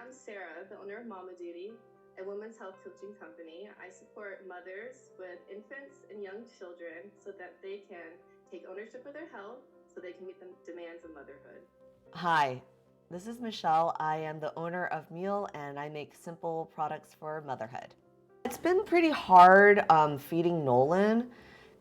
I'm Sarah, the owner of Mama Duty, a women's health coaching company. I support mothers with infants and young children so that they can take ownership of their health so they can meet the demands of motherhood. Hi, this is Michelle. I am the owner of Meal and I make simple products for motherhood. It's been pretty hard feeding Nolan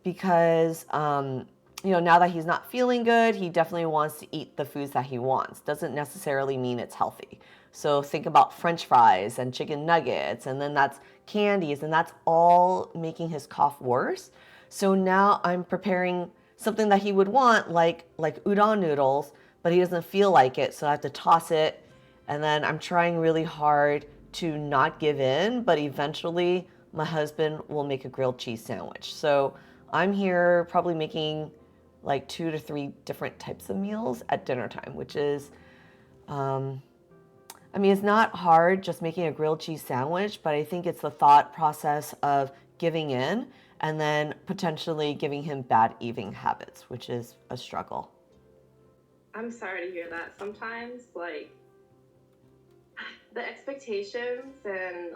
because, now that he's not feeling good, he definitely wants to eat the foods that he wants. Doesn't necessarily mean it's healthy. So think about French fries and chicken nuggets, and then that's candies, and that's all making his cough worse. So now I'm preparing something that he would want, like udon noodles, but he doesn't feel like it, so I have to toss it. And then I'm trying really hard to not give in, but eventually my husband will make a grilled cheese sandwich. So I'm here probably making like 2 to 3 different types of meals at dinner time, which is, it's not hard just making a grilled cheese sandwich, but I think it's the thought process of giving in and then potentially giving him bad eating habits, which is a struggle. I'm sorry to hear that. Sometimes, the expectations and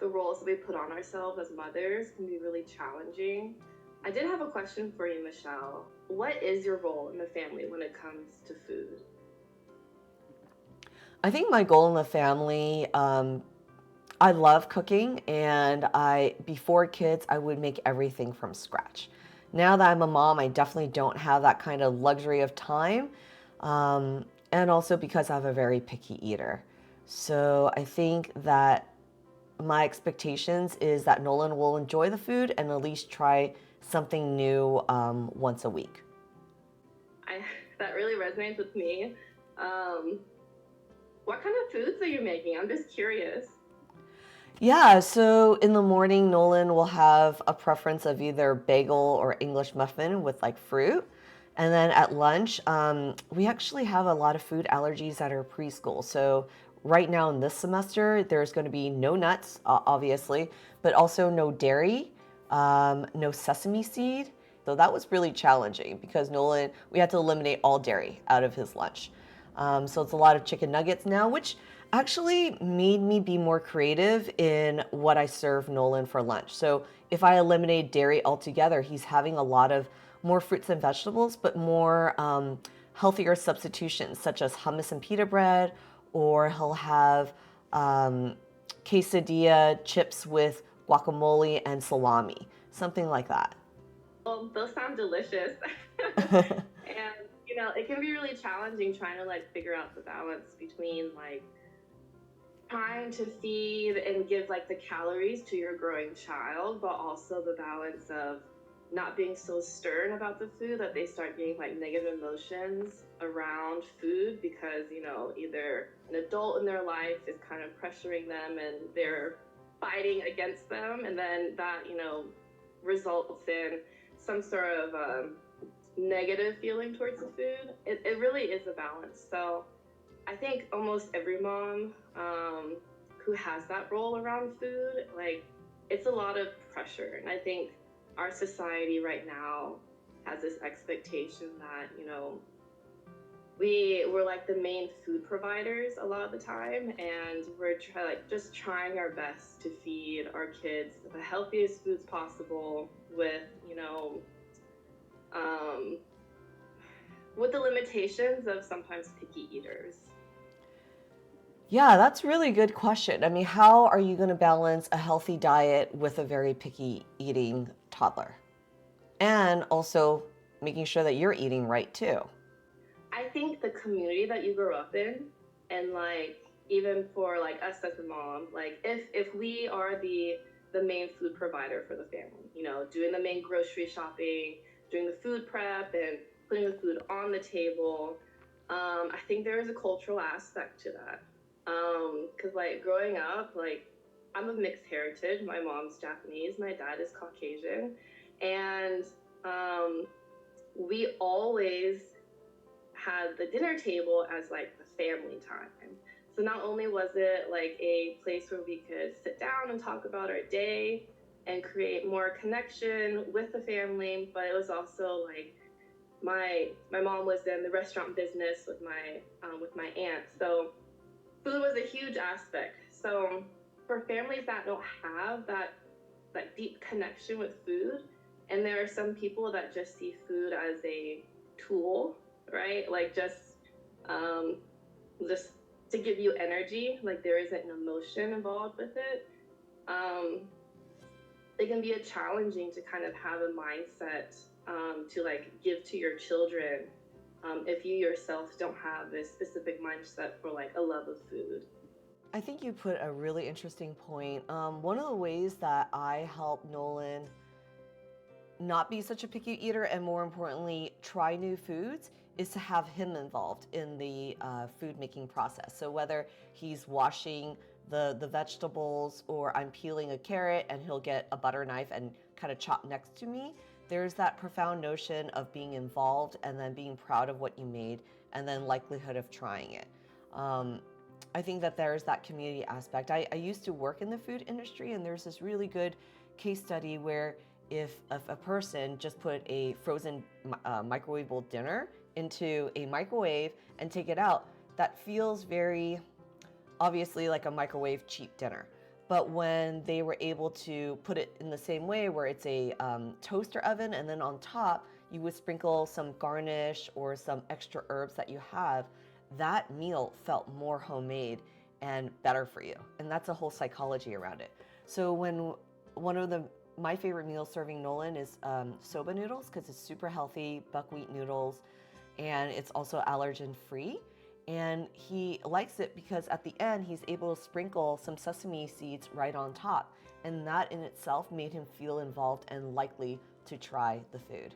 the roles that we put on ourselves as mothers can be really challenging. I did have a question for you, Michelle. What is your role in the family when it comes to food? I think my goal in the family, I love cooking, and before kids, I would make everything from scratch. Now that I'm a mom, I definitely don't have that kind of luxury of time, and also because I'm a very picky eater. So I think that my expectations is that Nolan will enjoy the food and at least try something new once a week. I That really resonates with me. Um, what kind of foods are you making? I'm just curious. Yeah, so in the morning, Nolan will have a preference of either bagel or English muffin with like fruit. And then at lunch, we actually have a lot of food allergies at our preschool. So right now in this semester, there's going to be no nuts, obviously, but also no dairy, no sesame seed. So that was really challenging because Nolan, we had to eliminate all dairy out of his lunch. So it's a lot of chicken nuggets now, which actually made me be more creative in what I serve Nolan for lunch. So if I eliminate dairy altogether, he's having a lot of more fruits and vegetables, but more healthier substitutions, such as hummus and pita bread, or he'll have quesadilla chips with guacamole and salami, something like that. Well, those sound delicious. And it can be really challenging trying to figure out the balance between trying to feed and give the calories to your growing child, but also the balance of not being so stern about the food that they start getting negative emotions around food because either an adult in their life is kind of pressuring them and they're fighting against them, and then that results in some sort of negative feeling towards the food. It really is a balance. So I think almost every mom who has that role around food, it's a lot of pressure. And I think our society right now has this expectation that, we're like the main food providers a lot of the time, and we're just trying our best to feed our kids the healthiest foods possible um, with the limitations of sometimes picky eaters. Yeah, that's a really good question. I mean, how are you going to balance a healthy diet with a very picky eating toddler? And also making sure that you're eating right too. I think the community that you grew up in, and even for us as a mom, if we are the main food provider for the family, doing the main grocery shopping, doing the food prep, and putting the food on the table, I think there is a cultural aspect to that. Because growing up, I'm of mixed heritage. My mom's Japanese, my dad is Caucasian, and um, we always had the dinner table as the family time. So not only was it a place where we could sit down and talk about our day and create more connection with the family, but it was also my mom was in the restaurant business with my aunt. So food was a huge aspect. So for families that don't have that deep connection with food, and there are some people that just see food as a tool, right? Like um, just to give you energy. Like there isn't an emotion involved with it. Um, it can be a challenging to kind of have a mindset to like give to your children if you yourself don't have this specific mindset for like a love of food. I think you put a really interesting point. One of the ways that I help Nolan not be such a picky eater and more importantly try new foods is to have him involved in the food making process. So whether he's washing the vegetables or I'm peeling a carrot and he'll get a butter knife and kind of chop next to me, there's that profound notion of being involved and then being proud of what you made and then likelihood of trying it. um, I think that there's that community aspect. I used to work in the food industry, and there's this really good case study where if a person just put a frozen microwavable dinner into a microwave and take it out, that feels very obviously like a microwave cheap dinner. But when they were able to put it in the same way where it's a toaster oven and then on top you would sprinkle some garnish or some extra herbs that you have, that meal felt more homemade and better for you. And that's a whole psychology around it. So when one of the my favorite meal serving Nolan is soba noodles because it's super healthy, buckwheat noodles, and it's also allergen free. And he likes it because at the end he's able to sprinkle some sesame seeds right on top. And that in itself made him feel involved and likely to try the food.